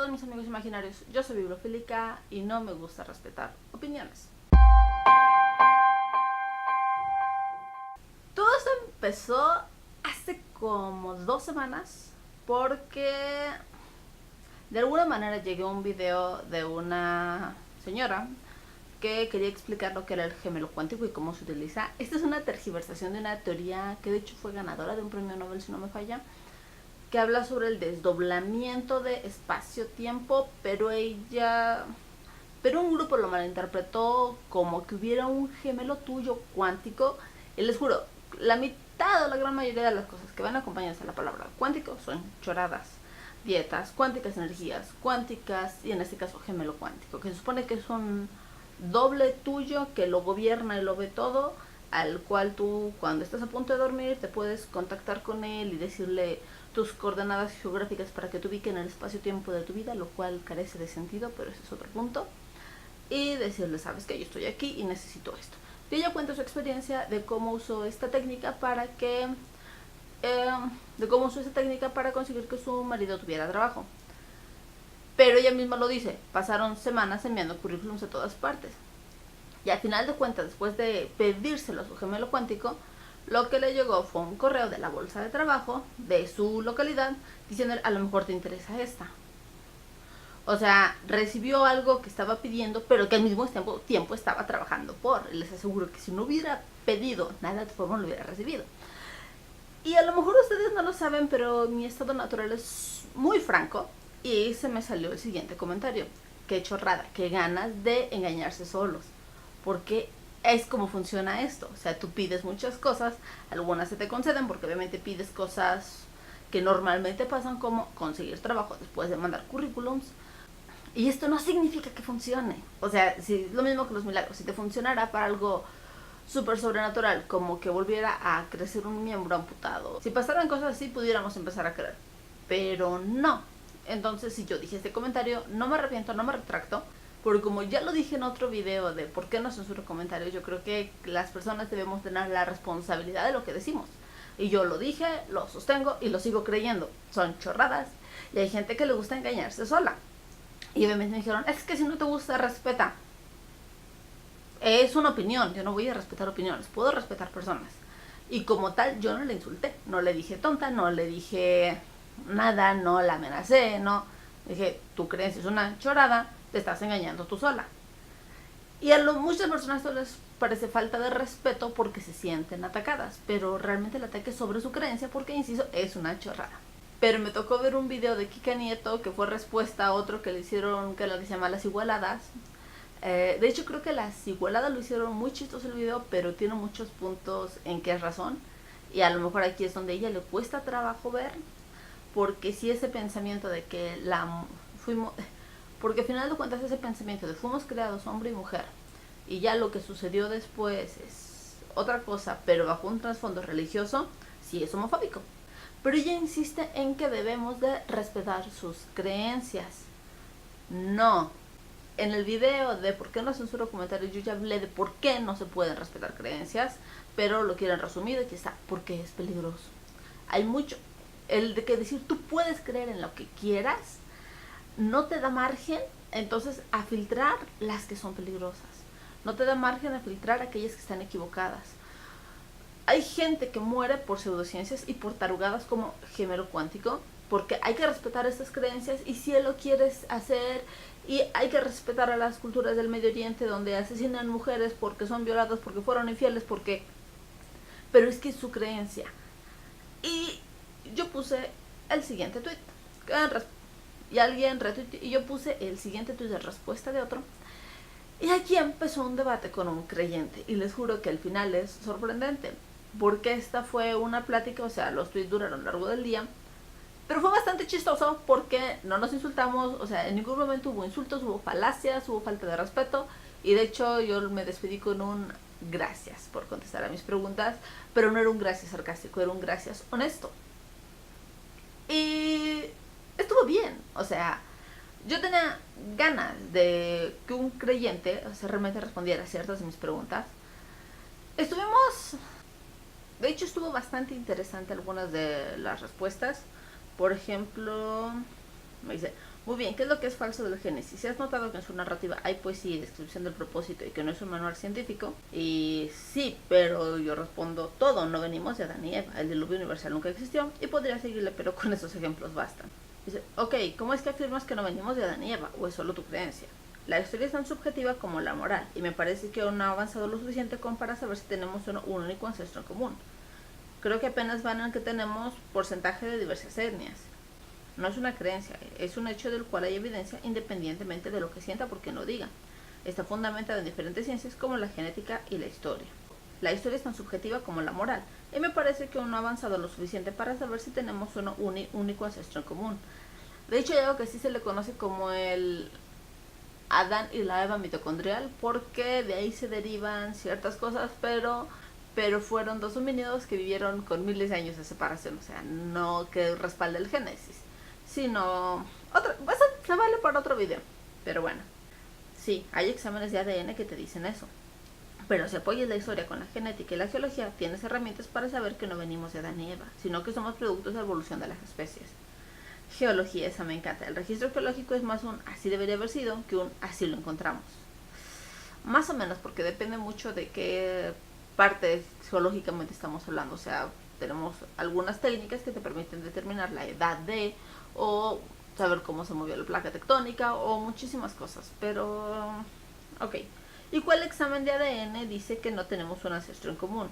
todos mis amigos imaginarios, yo soy bibliofílica y no me gusta respetar opiniones. Todo esto empezó hace como 2 semanas porque de alguna manera llegué a un video de una señora que quería explicar lo que era el gemelo cuántico y cómo se utiliza. Esta es una tergiversación de una teoría que de hecho fue ganadora de un premio Nobel, si no me falla, que habla sobre el desdoblamiento de espacio-tiempo, pero un grupo lo malinterpretó como que hubiera un gemelo tuyo cuántico. Y les juro, la mitad o la gran mayoría de las cosas que van acompañadas a la palabra cuántico son choradas. Dietas cuánticas, energías cuánticas y en este caso gemelo cuántico, que se supone que es un doble tuyo que lo gobierna y lo ve todo, al cual tú cuando estás a punto de dormir te puedes contactar con él y decirle tus coordenadas geográficas para que te ubique en el espacio-tiempo de tu vida, lo cual carece de sentido, pero ese es otro punto. Y decirle, sabes que yo estoy aquí y necesito esto. Y ella cuenta su experiencia de cómo usó esta técnica para conseguir que su marido tuviera trabajo. Pero ella misma lo dice, pasaron semanas enviando currículums a todas partes. Y al final de cuentas, después de pedírselo a su gemelo cuántico, lo que le llegó fue un correo de la bolsa de trabajo de su localidad diciendo, a lo mejor te interesa esta. O sea, recibió algo que estaba pidiendo, pero que al mismo tiempo estaba trabajando por. Les aseguro que si no hubiera pedido nada de forma, lo hubiera recibido. Y a lo mejor ustedes no lo saben, pero mi estado natural es muy franco. Y se me salió el siguiente comentario. Qué chorrada, qué ganas de engañarse solos. Porque es como funciona esto. O sea, tú pides muchas cosas, algunas se te conceden porque obviamente pides cosas que normalmente pasan, como conseguir trabajo después de mandar currículums. Y esto no significa que funcione. O sea, si es lo mismo que los milagros. Si te funcionara para algo súper sobrenatural, como que volviera a crecer un miembro amputado, si pasaran cosas así, pudiéramos empezar a creer. Pero no. Entonces, si yo dije este comentario, no me arrepiento, no me retracto. Porque como ya lo dije en otro video de por qué no censuro comentarios, yo creo que las personas debemos tener la responsabilidad de lo que decimos. Y yo lo dije, lo sostengo y lo sigo creyendo. Son chorradas y hay gente que le gusta engañarse sola. Y obviamente me dijeron, es que si no te gusta, respeta. Es una opinión, yo no voy a respetar opiniones, puedo respetar personas. Y como tal, yo no le insulté, no le dije tonta, no le dije nada, no la amenacé, no. Dije, tu creencia es una chorada, te estás engañando tú sola. Y a muchas personas esto les parece falta de respeto porque se sienten atacadas, pero realmente el ataque es sobre su creencia porque, insisto, es una chorrada. Pero me tocó ver un video de Kika Nieto que fue respuesta a otro que le hicieron, que es lo que se llama Las Igualadas. De hecho creo que Las Igualadas lo hicieron muy chistoso el video, pero tiene muchos puntos en que es razón. Y a lo mejor aquí es donde a ella le cuesta trabajo ver, porque si ese pensamiento de que porque al final de cuentas ese pensamiento de fuimos creados hombre y mujer, y ya lo que sucedió después es otra cosa, pero bajo un trasfondo religioso, sí es homofóbico. Pero ella insiste en que debemos de respetar sus creencias. No. En el video de por qué no censuro comentarios, yo ya hablé de por qué no se pueden respetar creencias, pero lo quieren resumido y quizá porque es peligroso. Hay mucho. El de que decir tú puedes creer en lo que quieras no te da margen entonces a filtrar las que son peligrosas. No te da margen a filtrar aquellas que están equivocadas. Hay gente que muere por pseudociencias y por tarugadas como gemelo cuántico, porque hay que respetar estas creencias y si lo quieres hacer, y hay que respetar a las culturas del Medio Oriente donde asesinan mujeres porque son violadas, porque fueron infieles, pero es que es su creencia. Y yo puse el siguiente tweet y alguien retuiteó y yo puse el siguiente tweet de respuesta de otro. Y aquí empezó un debate con un creyente y les juro que al final es sorprendente. Porque esta fue una plática, o sea, los tweets duraron a lo largo del día, pero fue bastante chistoso porque no nos insultamos, o sea, en ningún momento hubo insultos, hubo falacias, hubo falta de respeto, y de hecho yo me despedí con un gracias por contestar a mis preguntas, pero no era un gracias sarcástico, era un gracias honesto. Y estuvo bien, o sea, yo tenía ganas de que un creyente, o sea, realmente respondiera a ciertas de mis preguntas. De hecho estuvo bastante interesante algunas de las respuestas. Por ejemplo, me dice, Muy bien, ¿qué es lo que es falso del Génesis? Si has notado que en su narrativa hay poesía y descripción del propósito y que no es un manual científico, y sí, pero yo respondo todo, no venimos de Adán y Eva, el diluvio universal nunca existió, y podría seguirle, pero con esos ejemplos bastan. Dice, ok, ¿cómo es que afirmas que no venimos de Adán y Eva? ¿O es solo tu creencia? La historia es tan subjetiva como la moral, y me parece que aún no ha avanzado lo suficiente como para saber si tenemos un único ancestro en común. Creo que apenas van en que tenemos porcentaje de diversas etnias. No es una creencia, es un hecho del cual hay evidencia independientemente de lo que sienta porque no diga. Está fundamentada en diferentes ciencias como la genética y la historia. La historia es tan subjetiva como la moral, y me parece que aún no ha avanzado lo suficiente para saber si tenemos un único ancestro en común. De hecho, hay algo que sí se le conoce como el Adán y la Eva mitocondrial, porque de ahí se derivan ciertas cosas, pero fueron dos homínidos que vivieron con miles de años de separación, o sea, no que respalde el Génesis, sino se vale para otro video, pero bueno, sí, hay exámenes de ADN que te dicen eso, pero si apoyas la historia con la genética y la geología, tienes herramientas para saber que no venimos de Adán y Eva, sino que somos productos de la evolución de las especies. Geología, esa me encanta. El registro geológico es más un así debería haber sido que un así lo encontramos. Más o menos, porque depende mucho de qué parte geológicamente estamos hablando. O sea, tenemos algunas técnicas que te permiten determinar la edad de, o saber cómo se movió la placa tectónica, o muchísimas cosas. Pero, ok. ¿Y cuál examen de ADN dice que no tenemos un ancestro en común?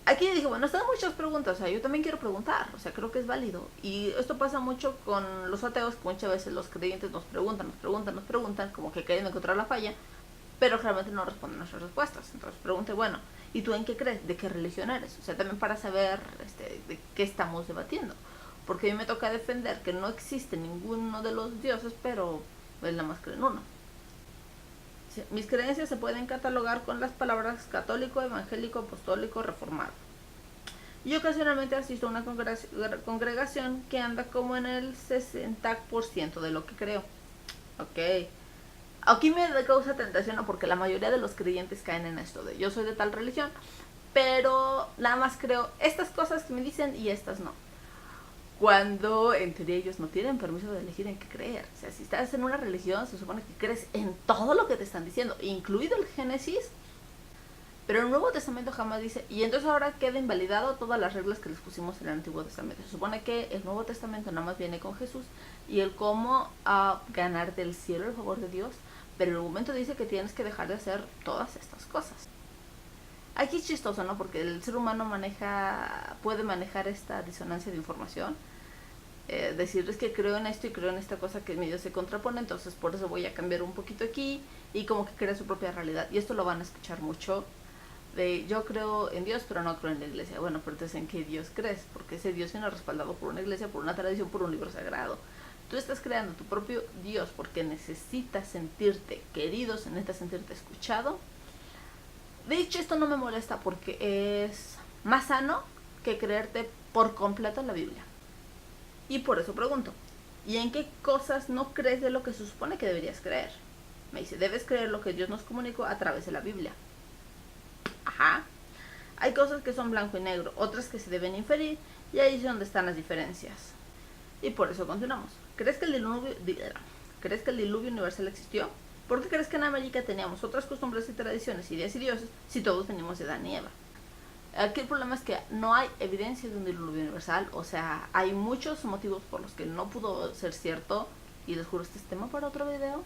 Aquí dije, bueno, están muchas preguntas, o sea, yo también quiero preguntar, o sea, creo que es válido. Y esto pasa mucho con los ateos, que muchas veces los creyentes nos preguntan, como que quieren encontrar la falla, pero realmente no responden nuestras respuestas. Entonces pregunte, bueno, ¿y tú en qué crees? ¿De qué religión eres? O sea, también para saber de qué estamos debatiendo. Porque a mí me toca defender que no existe ninguno de los dioses, pero él nada más cree en uno. Mis creencias se pueden catalogar con las palabras católico, evangélico, apostólico, reformado. Y ocasionalmente asisto a una congregación que anda como en el 60% de lo que creo. Ok. Aquí me causa tentación, ¿no? Porque la mayoría de los creyentes caen en esto de yo soy de tal religión, pero nada más creo estas cosas que me dicen y estas no. Cuando en teoría ellos no tienen permiso de elegir en qué creer. O sea, si estás en una religión se supone que crees en todo lo que te están diciendo, incluido el Génesis, pero el Nuevo Testamento jamás dice, y entonces ahora queda invalidado todas las reglas que les pusimos en el Antiguo Testamento. Se supone que el Nuevo Testamento nada más viene con Jesús y el cómo ganar del cielo el favor de Dios, pero en el momento dice que tienes que dejar de hacer todas estas cosas. Aquí es chistoso, ¿no? Porque el ser humano puede manejar esta disonancia de información. Decir es que creo en esto y creo en esta cosa que medio se contrapone, entonces por eso voy a cambiar un poquito aquí y como que crea su propia realidad. Y esto lo van a escuchar mucho de yo creo en Dios pero no creo en la iglesia. Bueno, pero entonces ¿en qué Dios crees? Porque ese Dios viene respaldado por una iglesia, por una tradición, por un libro sagrado. Tú estás creando tu propio Dios porque necesitas sentirte querido, necesitas sentirte escuchado. De hecho, esto no me molesta porque es más sano que creerte por completo en la Biblia. Y por eso pregunto, ¿y en qué cosas no crees de lo que se supone que deberías creer? Me dice, debes creer lo que Dios nos comunicó a través de la Biblia. Ajá. Hay cosas que son blanco y negro, otras que se deben inferir, y ahí es donde están las diferencias. Y por eso continuamos. ¿Crees que el diluvio universal existió? ¿Por qué crees que en América teníamos otras costumbres y tradiciones, ideas y dioses, si todos venimos de Adán y Eva? Aquí el problema es que no hay evidencia de un diluvio universal, o sea, hay muchos motivos por los que no pudo ser cierto, y les juro, este es tema para otro video.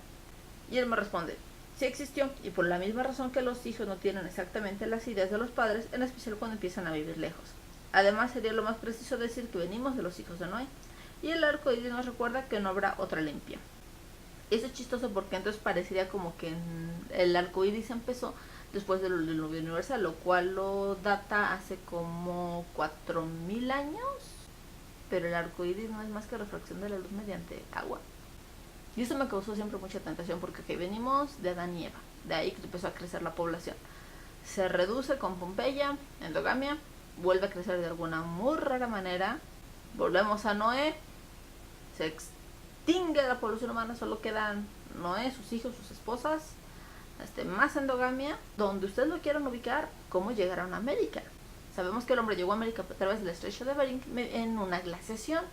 Y él me responde, sí existió, y por la misma razón que los hijos no tienen exactamente las ideas de los padres, en especial cuando empiezan a vivir lejos. Además, sería lo más preciso decir que venimos de los hijos de Noé, y el arco iris nos recuerda que no habrá otra limpia. Eso es chistoso porque entonces parecería como que el arco iris empezó después del diluvio universal, lo cual lo data hace como 4000 años, pero el arco iris no es más que refracción de la luz mediante agua. Y eso me causó siempre mucha tentación porque okay, venimos de Adán y Eva, de ahí que empezó a crecer la población. Se reduce con Pompeya, endogamia, vuelve a crecer de alguna muy rara manera, volvemos a Noé, se extingue la población humana, solo quedan Noé, sus hijos, sus esposas, más endogamia. Donde ustedes lo quieran ubicar, ¿cómo llegaron a América? Sabemos que el hombre llegó a América a través del estrecho de Bering en una glaciación.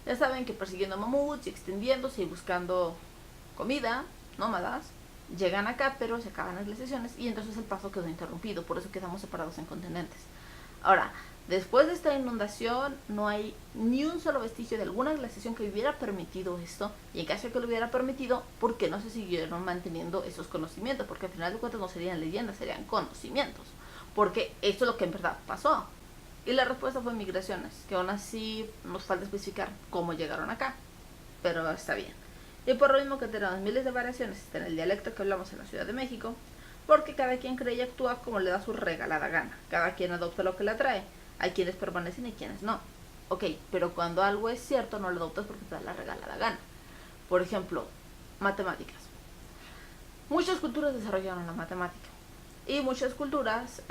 Ya saben que persiguiendo mamuts y extendiéndose y buscando comida, nómadas, llegan acá, pero se acaban las glaciaciones y entonces el paso quedó interrumpido, por eso quedamos separados en continentes. Ahora, después de esta inundación no hay ni un solo vestigio de alguna glaciación que hubiera permitido esto, y en caso de que lo hubiera permitido, ¿por qué no se siguieron manteniendo esos conocimientos? Porque al final de cuentas no serían leyendas, serían conocimientos, porque esto es lo que en verdad pasó. Y la respuesta fue migraciones, que aún así nos falta especificar cómo llegaron acá, pero está bien. Y por lo mismo que tenemos miles de variaciones en el dialecto que hablamos en la Ciudad de México, porque cada quien cree y actúa como le da su regalada gana, cada quien adopta lo que le atrae, hay quienes permanecen y quienes no. Ok, pero cuando algo es cierto no lo adoptas porque te da la regalada gana. Por ejemplo, matemáticas. Muchas culturas desarrollaron la matemática y muchas culturas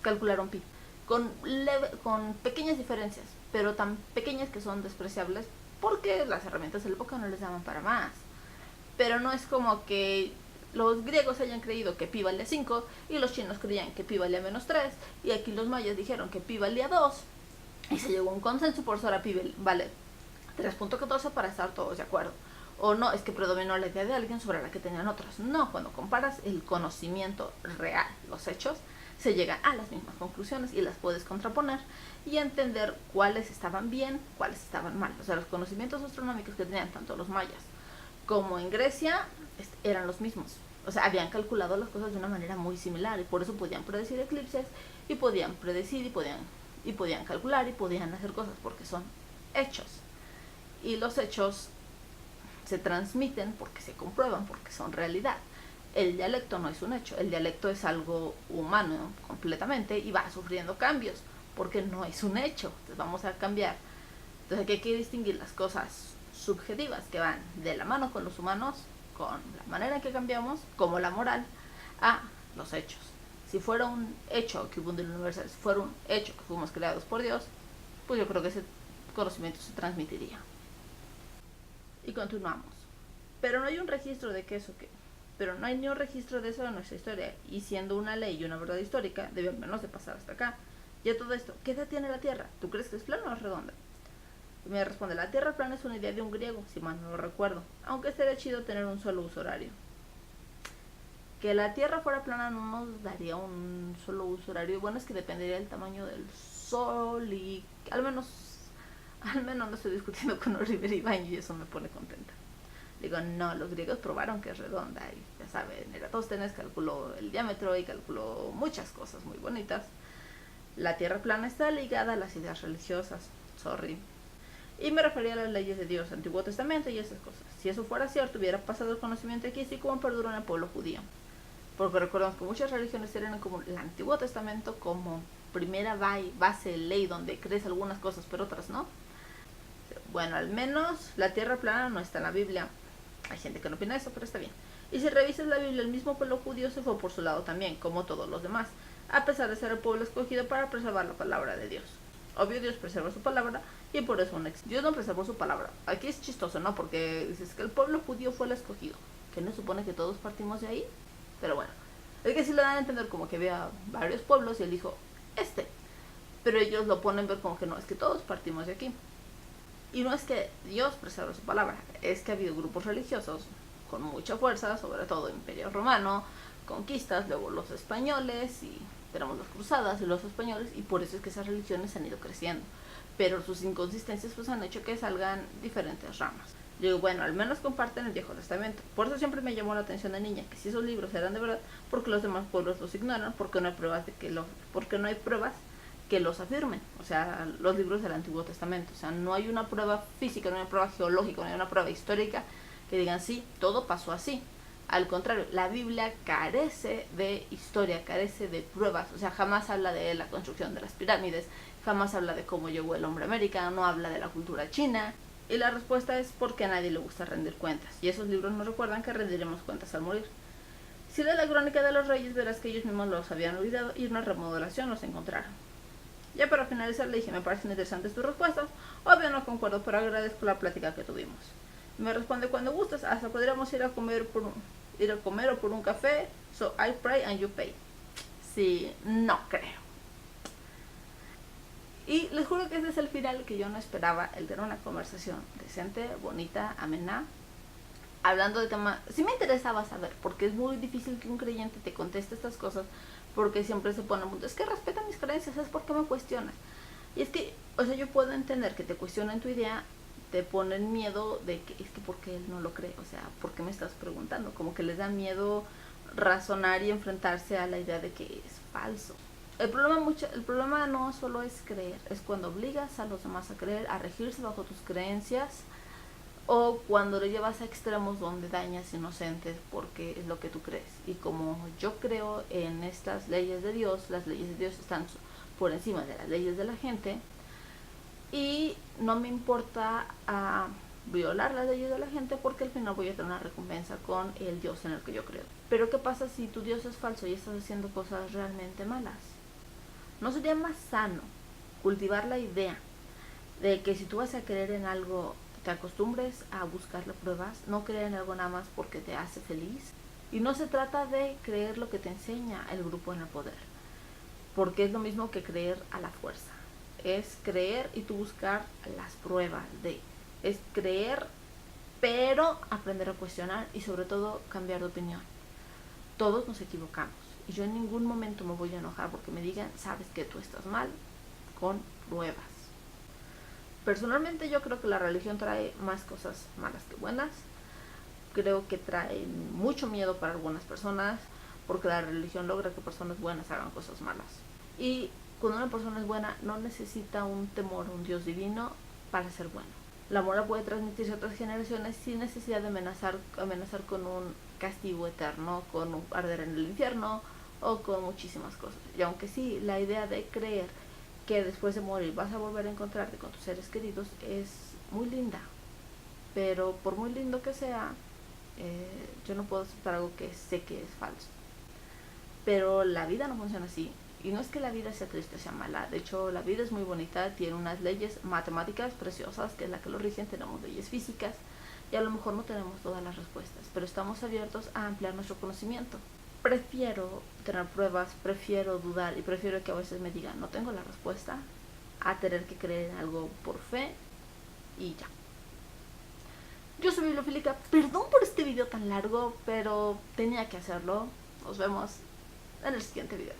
calcularon pi con pequeñas diferencias, pero tan pequeñas que son despreciables porque las herramientas de la época no les daban para más. Pero no es como que los griegos hayan creído que pi valía 5 y los chinos creían que pi valía menos 3 y aquí los mayas dijeron que pi valía 2 y se llegó a un consenso, por eso ahora pi vale 3.14 para estar todos de acuerdo. O no, es que predominó la idea de alguien sobre la que tenían otros. No, cuando comparas el conocimiento real, los hechos, se llegan a las mismas conclusiones y las puedes contraponer y entender cuáles estaban bien, cuáles estaban mal. O sea, los conocimientos astronómicos que tenían tanto los mayas como en Grecia eran los mismos. O sea, habían calculado las cosas de una manera muy similar y por eso podían predecir eclipses y podían predecir y podían calcular y podían hacer cosas porque son hechos. Y los hechos se transmiten porque se comprueban, porque son realidad. El dialecto no es un hecho, el dialecto es algo humano completamente y va sufriendo cambios porque no es un hecho. Entonces vamos a cambiar. Entonces aquí hay que distinguir las cosas subjetivas que van de la mano con los humanos, con la manera en que cambiamos, como la moral, a los hechos. Si fuera un hecho que hubo un diluvio universal, si fuera un hecho que fuimos creados por Dios, pues yo creo que ese conocimiento se transmitiría. Y continuamos. Pero no hay un registro de que eso que... Pero no hay ni un registro de eso en nuestra historia. Y siendo una ley y una verdad histórica, debe al menos de pasar hasta acá. Y a todo esto, ¿qué edad tiene la Tierra? ¿Tú crees que es plana o es redonda? Y me responde, la Tierra plana es una idea de un griego, si mal no lo recuerdo. Aunque sería chido tener un solo uso horario. Que la Tierra fuera plana no nos daría un solo uso horario. Bueno, es que dependería del tamaño del Sol y al menos no estoy discutiendo con Oliver Ibañez y eso me pone contenta. Digo, no, los griegos probaron que es redonda y ya saben, Eratóstenes calculó el diámetro y calculó muchas cosas muy bonitas. La Tierra plana está ligada a las ideas religiosas, sorry. Y me refería a las leyes de Dios, Antiguo Testamento y esas cosas. Si eso fuera cierto, hubiera pasado el conocimiento aquí, así como perduró en el pueblo judío. Porque recordemos que muchas religiones tienen como el Antiguo Testamento como primera base, ley, donde crees algunas cosas, pero otras no. Bueno, al menos la Tierra plana no está en la Biblia. Hay gente que no opina eso, pero está bien. Y si revisas la Biblia, el mismo pueblo judío se fue por su lado también, como todos los demás, a pesar de ser el pueblo escogido para preservar la palabra de Dios. Obvio, Dios preserva su palabra y por eso Dios no preservó su palabra. Aquí es chistoso, ¿no? Porque dices que el pueblo judío fue el escogido, que no supone que todos partimos de ahí, pero bueno. Es que sí le dan a entender como que había varios pueblos y él dijo, pero ellos lo ponen ver como que no, es que todos partimos de aquí. Y no es que Dios preserve su palabra, es que ha habido grupos religiosos con mucha fuerza, sobre todo el Imperio Romano, conquistas, luego los españoles, y tenemos las cruzadas y los españoles, y por eso es que esas religiones han ido creciendo. Pero sus inconsistencias pues han hecho que salgan diferentes ramas. Digo, bueno, al menos comparten el Viejo Testamento. Por eso siempre me llamó la atención de niña, que si esos libros eran de verdad, porque los demás pueblos los ignoran, porque no hay pruebas que los afirmen, o sea, los libros del Antiguo Testamento. O sea, no hay una prueba física, no hay una prueba geológica, no hay una prueba histórica que digan, sí, todo pasó así. Al contrario, la Biblia carece de historia, carece de pruebas. O sea, jamás habla de la construcción de las pirámides, jamás habla de cómo llegó el hombre americano, no habla de la cultura china. Y la respuesta es porque a nadie le gusta rendir cuentas. Y esos libros nos recuerdan que rendiremos cuentas al morir. Si lees la Crónica de los Reyes, verás que ellos mismos los habían olvidado y en una remodelación los encontraron. Ya para finalizar le dije, me parecen interesantes tus respuestas, obvio no concuerdo, pero agradezco la plática que tuvimos. Me responde, cuando gustes, hasta podríamos ir a comer o por un café, so I pray and you pay. Sí, no creo. Y les juro que ese es el final que yo no esperaba, el tener una conversación decente, bonita, amena, hablando de temas. Sí me interesaba saber, porque es muy difícil que un creyente te conteste estas cosas, porque siempre se pone, es que respeta mis creencias, es porque me cuestionas. Y es que, o sea, yo puedo entender que te cuestionen tu idea, te ponen miedo de que es que porque él no lo cree, o sea, ¿por qué me estás preguntando? Como que les da miedo razonar y enfrentarse a la idea de que es falso. El problema no solo es creer, es cuando obligas a los demás a creer, a regirse bajo tus creencias, o cuando lo llevas a extremos donde dañas inocentes porque es lo que tú crees. Y como yo creo en estas leyes de Dios, las leyes de Dios están por encima de las leyes de la gente, y no me importa violar las leyes de la gente porque al final voy a tener una recompensa con el Dios en el que yo creo. Pero ¿qué pasa si tu Dios es falso y estás haciendo cosas realmente malas? ¿No sería más sano cultivar la idea de que si tú vas a creer en algo, te acostumbres a buscarle pruebas, no creer en algo nada más porque te hace feliz? Y no se trata de creer lo que te enseña el grupo en el poder, porque es lo mismo que creer a la fuerza. Es creer y tú buscar las pruebas de. Es creer, pero aprender a cuestionar y sobre todo cambiar de opinión. Todos nos equivocamos y yo en ningún momento me voy a enojar porque me digan, sabes que tú estás mal, con pruebas. Personalmente yo creo que la religión trae más cosas malas que buenas. Creo que trae mucho miedo para algunas personas porque la religión logra que personas buenas hagan cosas malas. Y cuando una persona es buena no necesita un temor a un Dios divino para ser bueno. La moral puede transmitirse a otras generaciones sin necesidad de amenazar con un castigo eterno, con un arder en el infierno o con muchísimas cosas. Y aunque sí, la idea de creer que después de morir vas a volver a encontrarte con tus seres queridos es muy linda, pero por muy lindo que sea, yo no puedo aceptar algo que sé que es falso. Pero la vida no funciona así. Y no es que la vida sea triste o sea mala. De hecho, la vida es muy bonita. Tiene unas leyes matemáticas preciosas, que es la que lo rigen. Tenemos leyes físicas. Y a lo mejor no tenemos todas las respuestas. Pero estamos abiertos a ampliar nuestro conocimiento. Prefiero tener pruebas, prefiero dudar y prefiero que a veces me digan no tengo la respuesta, a tener que creer en algo por fe y ya. Yo soy bibliofílica. Perdón por este video tan largo, pero tenía que hacerlo. Nos vemos en el siguiente video.